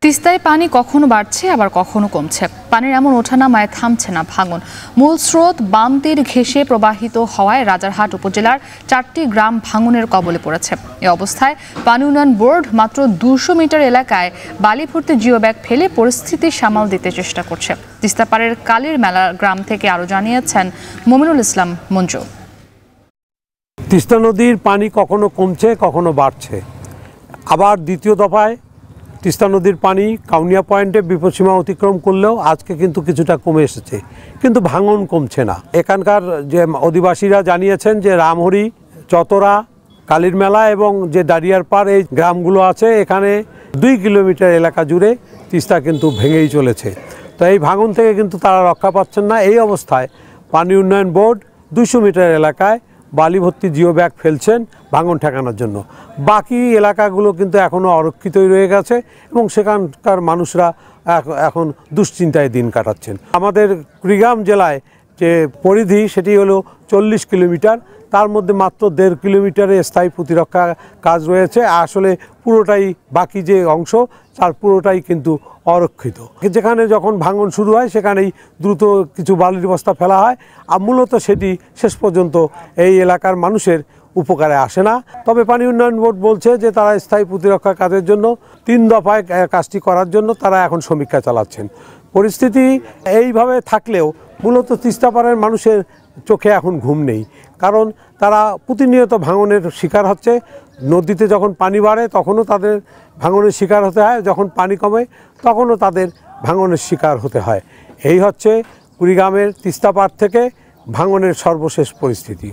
তিস্তায় পানি কখনো বাড়ছে আবার কখনো কমছে। পানির এমন ওঠানামায় থামছে না ভাঙন। মূল স্রোত বাম তীর ঘেঁষে প্রবাহিত হওয়ায় রাজারহাট উপজেলার 4টি গ্রাম ভাঙনের কবলে পড়েছে। এ অবস্থায় পানি উন্নয়ন বোর্ড মাত্র 200 মিটার এলাকায় বালি ভর্তি জিও ব্যাগ ফেলে পরিস্থিতি সামাল দিতে চেষ্টা করছে। তিস্তাপাড়ের কালীর মেলা গ্রাম থেকে আরও জানিয়েছেন মমিনুল ইসলাম মঞ্জু। তিস্তা নদীর পানি কখনো কমছে কখনো বাড়ছে। আবার দ্বিতীয় দফায় তিস্তা নদীর পানি কাউনিয়া পয়েন্টে বিপদসীমা অতিক্রম করলেও আজকে কিন্তু কিছুটা কমে এসেছে, কিন্তু ভাঙন কমছে না। এখানকার যে অধিবাসীরা জানিয়েছেন যে রামহরি, চতরা, কালীর মেলা এবং যে দাঁড়িয়ার পাড় এই গ্রামগুলো আছে, এখানে 2 কিলোমিটার এলাকা জুড়ে তিস্তা কিন্তু ভেঙেই চলেছে। তো এই ভাঙন থেকে কিন্তু তারা রক্ষা পাচ্ছেন না। এই অবস্থায় পানি উন্নয়ন বোর্ড 200 মিটার এলাকায় বালি ভর্তি জিও ব্যাগ ফেলছেন ভাঙন ঠেকানোর জন্য। বাকি এলাকাগুলো কিন্তু এখনও অরক্ষিতই রয়ে গেছে এবং সেখানকার মানুষরা এখন দুশ্চিন্তায় দিন কাটাচ্ছেন। আমাদের কুড়িগ্রাম জেলায় যে পরিধি সেটি হলো 40 কিলোমিটার, তার মধ্যে মাত্র 1.5 কিলোমিটারে স্থায়ী প্রতিরক্ষা কাজ রয়েছে। আসলে পুরোটাই বাকি যে অংশ তার পুরোটাই কিন্তু অরক্ষিত। যেখানে যখন ভাঙন শুরু হয় সেখানেই দ্রুত কিছু বালির বস্তা ফেলা হয়, আর মূলত সেটি শেষ পর্যন্ত এই এলাকার মানুষের উপকারে আসে না। তবে পানি উন্নয়ন বোর্ড বলছে যে তারা স্থায়ী প্রতিরক্ষা কাজের জন্য 3 দফায় কাজটি করার জন্য তারা এখন সমীক্ষা চালাচ্ছেন। পরিস্থিতি এইভাবে থাকলেও মূলত তিস্তাপাড়ের মানুষের চোখে এখন ঘুম নেই, কারণ তারা প্রতিনিয়ত ভাঙনের শিকার হচ্ছে। নদীতে যখন পানি বাড়ে তখনও তাদের ভাঙনের শিকার হতে হয়, যখন পানি কমে তখনও তাদের ভাঙনের শিকার হতে হয়। এই হচ্ছে কুড়িগ্রামের তিস্তাপাড় থেকে ভাঙনের সর্বশেষ পরিস্থিতি।